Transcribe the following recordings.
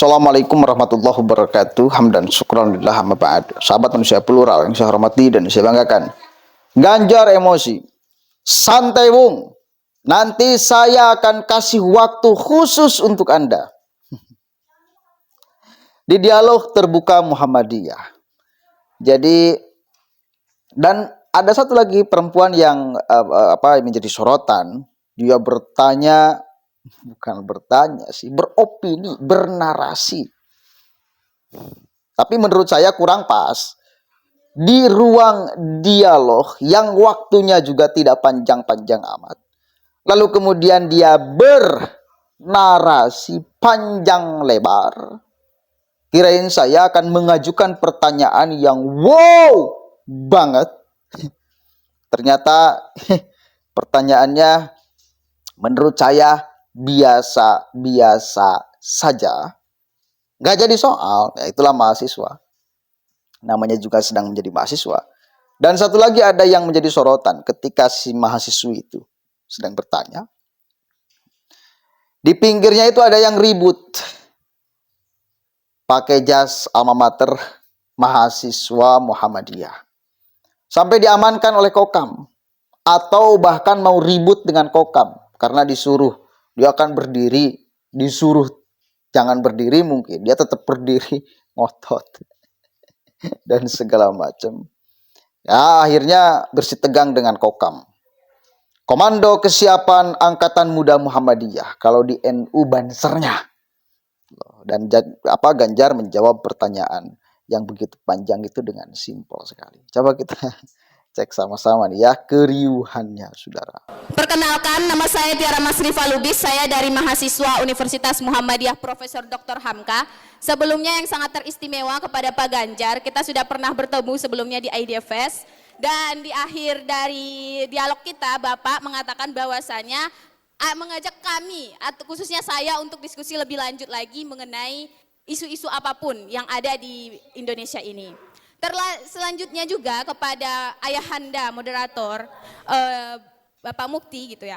Assalamualaikum warahmatullahi wabarakatuh. Hamdan syukran lillah amma ba'd. Sahabat manusia plural yang saya hormati dan saya banggakan. Ganjar emosi. Santai Wung. Nanti saya akan kasih waktu khusus untuk Anda. Di dialog terbuka Muhammadiyah. Jadi dan ada satu lagi perempuan yang menjadi sorotan. Dia bertanya, bukan bertanya sih, beropini, bernarasi. Tapi menurut saya kurang pas. Di ruang dialog yang waktunya juga tidak panjang-panjang amat. Lalu kemudian dia bernarasi panjang lebar. Kirain saya akan mengajukan pertanyaan yang wow banget. Ternyata pertanyaannya menurut saya biasa-biasa saja. Nggak jadi soal, ya itulah mahasiswa. Namanya juga sedang menjadi mahasiswa. Dan satu lagi ada yang menjadi sorotan ketika si mahasiswi itu sedang bertanya. Di pinggirnya itu ada yang ribut. Pakai jas alma mater mahasiswa Muhammadiyah. Sampai diamankan oleh Kokam. Atau bahkan mau ribut dengan Kokam. Karena disuruh. Dia akan berdiri. Disuruh jangan berdiri mungkin. Dia tetap berdiri. Ngotot. Dan segala macam. Ya akhirnya bersitegang dengan Kokam. Komando Kesiapan Angkatan Muda Muhammadiyah. Kalau di NU Bansernya. Dan Ganjar menjawab pertanyaan yang begitu panjang itu dengan simpel sekali. Coba kita cek sama-sama nih ya keriuhannya, saudara. Perkenalkan, nama saya Tiara Masrifa Lubis. Saya dari mahasiswa Universitas Muhammadiyah Profesor Dr. Hamka. Sebelumnya yang sangat teristimewa kepada Pak Ganjar, kita sudah pernah bertemu sebelumnya di IDFS. Dan di akhir dari dialog kita, Bapak mengatakan bahwasanya mengajak kami, atau khususnya saya, untuk diskusi lebih lanjut lagi mengenai isu-isu apapun yang ada di Indonesia ini. Selanjutnya juga kepada ayahanda moderator, Bapak Mukti gitu ya.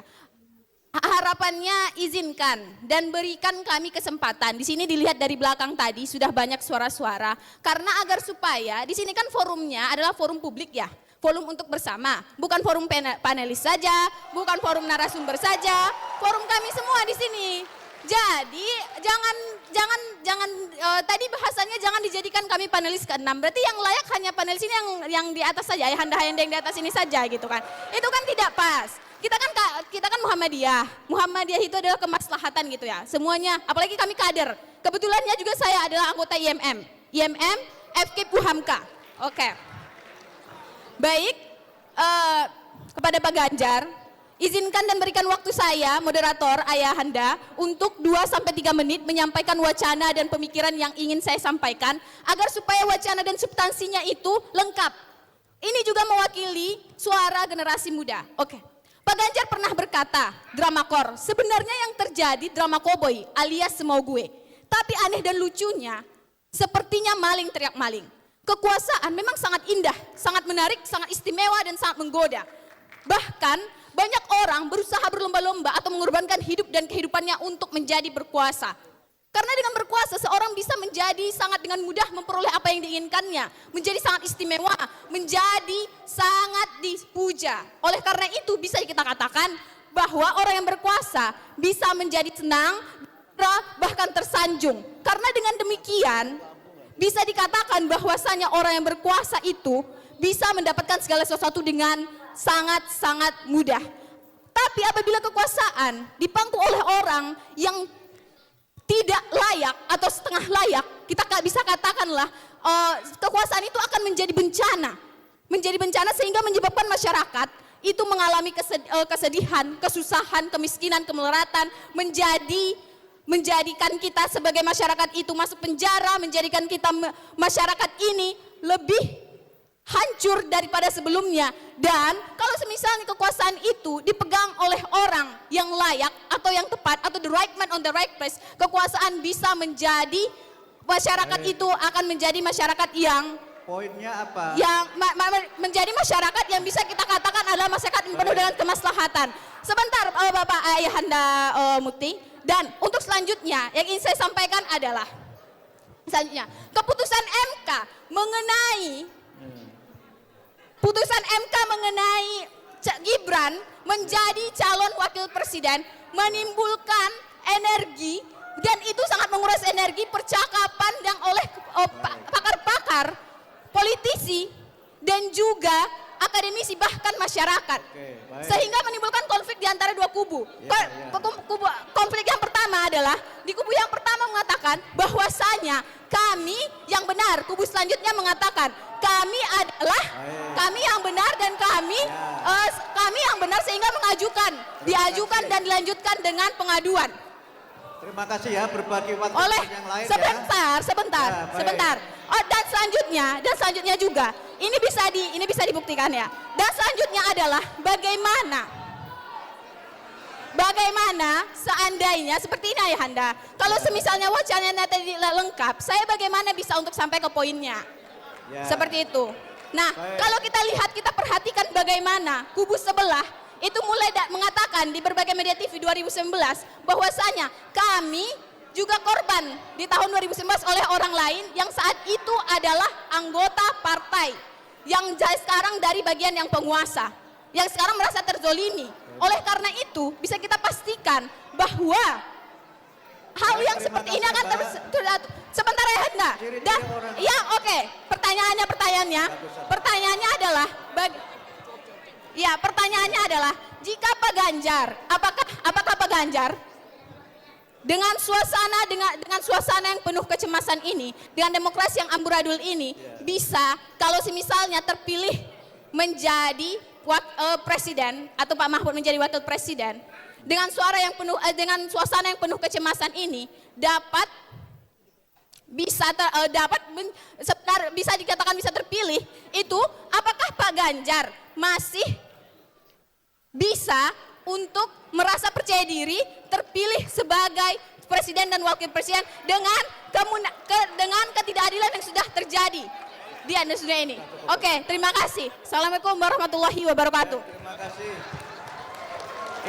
Harapannya izinkan dan berikan kami kesempatan. Di sini dilihat dari belakang tadi sudah banyak suara-suara. Karena agar supaya di sini kan forumnya adalah forum publik ya. Forum untuk bersama, bukan forum panelis saja, bukan forum narasumber saja, forum kami semua di sini. Jadi jangan tadi bahasanya jangan dijadikan kami panelis ke-6. Berarti yang layak hanya panelis ini yang di atas saja, ayahanda-ayahanda yang di atas ini saja gitu kan. Itu kan tidak pas. Kita kan Muhammadiyah. Muhammadiyah itu adalah kemaslahatan gitu ya. Semuanya, apalagi kami kader. Kebetulannya juga saya adalah anggota IMM FK Puhamka. Oke. Baik, kepada Pak Ganjar, izinkan dan berikan waktu saya, moderator ayahanda, untuk 2-3 menit menyampaikan wacana dan pemikiran yang ingin saya sampaikan, agar supaya wacana dan substansinya itu lengkap. Ini juga mewakili suara generasi muda. Oke. Pak Ganjar pernah berkata, Dramakor, sebenarnya yang terjadi drama koboi alias semau gue. Tapi aneh dan lucunya, sepertinya maling teriak maling. Kekuasaan memang sangat indah, sangat menarik, sangat istimewa dan sangat menggoda. Bahkan banyak orang berusaha berlomba-lomba atau mengorbankan hidup dan kehidupannya untuk menjadi berkuasa. Karena dengan berkuasa seorang bisa menjadi sangat dengan mudah memperoleh apa yang diinginkannya. Menjadi sangat istimewa, menjadi sangat dipuja. Oleh karena itu bisa kita katakan bahwa orang yang berkuasa bisa menjadi senang, bahkan tersanjung. Karena dengan demikian bisa dikatakan bahwasanya orang yang berkuasa itu bisa mendapatkan segala sesuatu dengan sangat-sangat mudah. Tapi apabila kekuasaan dipangku oleh orang yang tidak layak atau setengah layak, kita bisa katakanlah kekuasaan itu akan menjadi bencana. Menjadi bencana sehingga menyebabkan masyarakat itu mengalami kesedihan, kesusahan, kemiskinan, kemelaratan, menjadikan kita sebagai masyarakat itu masuk penjara, menjadikan kita masyarakat ini lebih hancur daripada sebelumnya. Dan kalau semisalnya kekuasaan itu dipegang oleh orang yang layak atau yang tepat atau the right man on the right place, kekuasaan bisa menjadi masyarakat itu akan menjadi masyarakat yang poinnya apa? Yang menjadi masyarakat yang bisa kita katakan adalah masyarakat yang penuh dengan kemaslahatan. Sebentar Bapak Ayahanda Mukti. Dan untuk selanjutnya yang ingin saya sampaikan adalah Selanjutnya, keputusan MK mengenai Gibran menjadi calon wakil presiden menimbulkan energi, dan itu sangat menguras energi percakapan yang oleh pakar-pakar, politisi, dan juga akademisi bahkan masyarakat. Sehingga menimbulkan konflik di antara dua kubu. Konflik yang pertama adalah di kubu yang pertama mengatakan bahwasanya kami yang benar, kubu selanjutnya mengatakan kami yang benar, dan kami yang benar, sehingga diajukan dan dilanjutkan dengan pengaduan. Terima kasih ya, berbagi waktu Oleh yang lain sebentar. Oh, dan selanjutnya juga ini bisa dibuktikan ya. Dan selanjutnya adalah bagaimana seandainya seperti ini Ayahanda. Kalau semisalnya wacananya tadi lengkap, saya bagaimana bisa untuk sampai ke poinnya? Seperti itu. Nah, kalau kita perhatikan bagaimana kubu sebelah itu mulai mengatakan di berbagai media TV 2019 bahwasanya kami juga korban di tahun 2019 oleh orang lain yang saat itu adalah anggota partai yang sekarang dari bagian yang penguasa, yang sekarang merasa terzolimi. Oleh karena itu bisa kita pastikan bahwa hal yang seperti ini akan sebentar ya Handa. Pertanyaannya adalah jika Pak Ganjar, apakah Pak Ganjar dengan suasana yang penuh kecemasan ini, dengan demokrasi yang amburadul ini, bisa kalau misalnya terpilih menjadi presiden atau Pak Mahfud menjadi wakil presiden, dengan suasana yang penuh kecemasan ini bisa dikatakan bisa terpilih, itu apakah Pak Ganjar masih bisa untuk merasa percaya diri terpilih sebagai presiden dan wakil presiden dengan ketidakadilan yang sudah terjadi di Indonesia ini? Oke, terima kasih. Assalamualaikum warahmatullahi wabarakatuh. Terima kasih.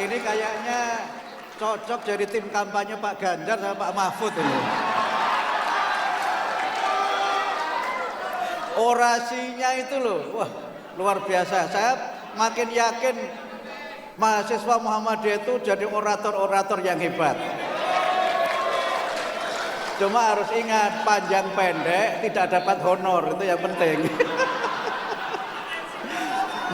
Ini kayaknya cocok jadi tim kampanye Pak Ganjar sama Pak Mahfud ini. Orasinya itu loh, wah luar biasa. Saya makin yakin mahasiswa Muhammadiyah itu jadi orator-orator yang hebat. Cuma harus ingat, panjang pendek tidak dapat honor, itu yang penting.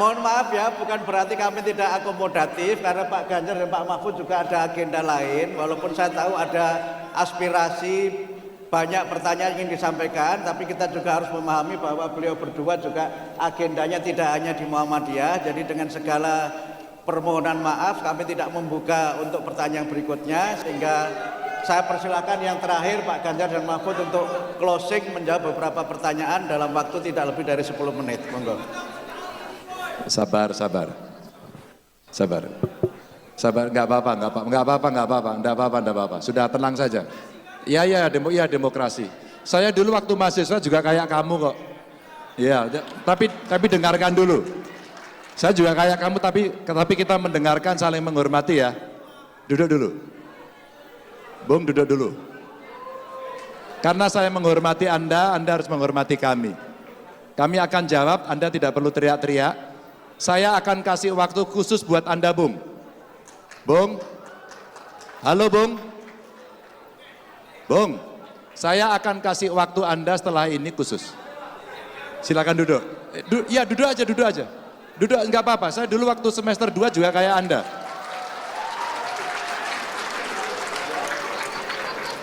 Mohon maaf ya, bukan berarti kami tidak akomodatif, karena Pak Ganjar dan Pak Mahfud juga ada agenda lain. Walaupun saya tahu ada aspirasi, banyak pertanyaan yang ingin disampaikan, tapi kita juga harus memahami bahwa beliau berdua juga agendanya tidak hanya di Muhammadiyah. Jadi dengan segala permohonan maaf, kami tidak membuka untuk pertanyaan berikutnya, sehingga saya persilakan yang terakhir Pak Ganjar dan Mahfud untuk closing menjawab beberapa pertanyaan dalam waktu tidak lebih dari 10 menit. Monggo. Sabar, nggak apa-apa. Sudah tenang saja. Ya, demokrasi. Saya dulu waktu mahasiswa juga kayak kamu kok. Ya, tapi dengarkan dulu. Saya juga kayak kamu, tapi kita mendengarkan, saling menghormati ya. Duduk dulu. Bung, duduk dulu. Karena saya menghormati Anda harus menghormati kami. Kami akan jawab, Anda tidak perlu teriak-teriak. Saya akan kasih waktu khusus buat Anda, Bung. Bung, halo Bung. Bung, saya akan kasih waktu Anda setelah ini khusus. Silakan duduk. Duduk aja. Duduk, enggak apa-apa. Saya dulu waktu semester 2 juga kayak Anda.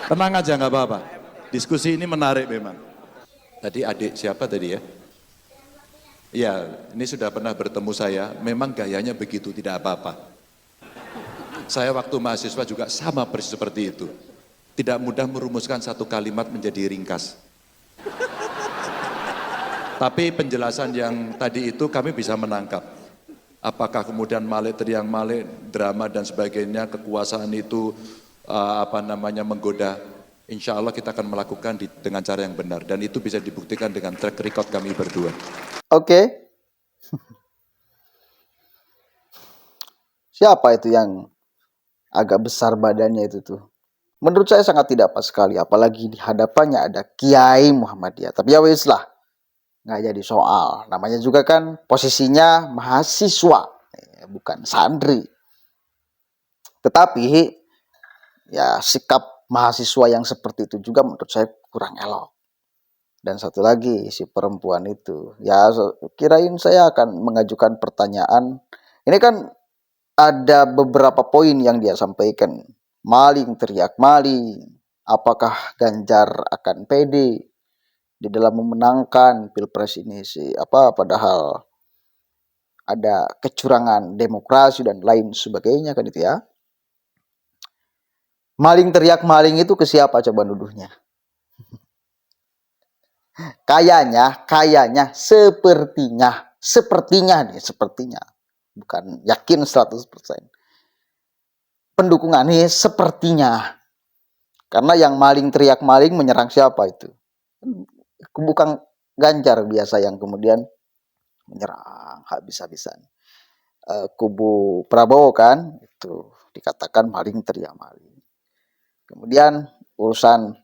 Tenang aja, enggak apa-apa. Diskusi ini menarik memang. Tadi adik siapa tadi ya? Ya, ini sudah pernah bertemu saya. Memang gayanya begitu, tidak apa-apa. Saya waktu mahasiswa juga sama persis seperti itu. Tidak mudah merumuskan satu kalimat menjadi ringkas. Tapi penjelasan yang tadi itu kami bisa menangkap. Apakah kemudian Malik teriang Malik, drama dan sebagainya, kekuasaan itu menggoda. Insya Allah kita akan melakukan dengan cara yang benar. Dan itu bisa dibuktikan dengan track record kami berdua. Oke. Siapa itu yang agak besar badannya itu tuh? Menurut saya sangat tidak pas sekali, apalagi di hadapannya ada Kiai Muhammadiyah. Tapi ya wis lah, nggak jadi soal. Namanya juga kan posisinya mahasiswa, bukan santri. Tetapi ya sikap mahasiswa yang seperti itu juga menurut saya kurang elok. Dan satu lagi, si perempuan itu, ya kirain saya akan mengajukan pertanyaan. Ini kan ada beberapa poin yang dia sampaikan. Maling teriak maling. Apakah Ganjar akan pede di dalam memenangkan Pilpres ini sih? Padahal ada kecurangan demokrasi dan lain sebagainya kan itu ya. Maling teriak maling itu ke siapa coba nuduhnya? Kayaknya, sepertinya, bukan yakin 100%. Pendukungan nih sepertinya. Karena yang maling teriak maling menyerang siapa itu? Bukan Ganjar biasa yang kemudian menyerang habis-habisan. Kubu Prabowo kan, itu dikatakan maling teriak maling. Kemudian urusan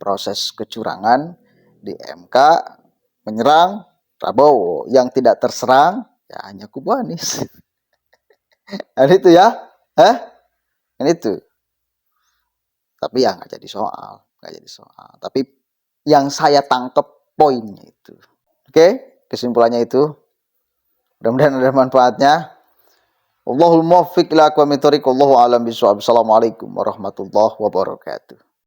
proses kecurangan di MK menyerang Prabowo, yang tidak terserang ya hanya kubu Anies. Dan itu ya, dan itu. Tapi ya nggak jadi soal. Tapi yang saya tangkep poinnya itu. Oke, kesimpulannya itu. Mudah-mudahan ada manfaatnya. Wallahul muwaffiq ila aqwamit thoriq. Wallahu a'lam bishawab. Assalamualaikum warahmatullahi wabarakatuh.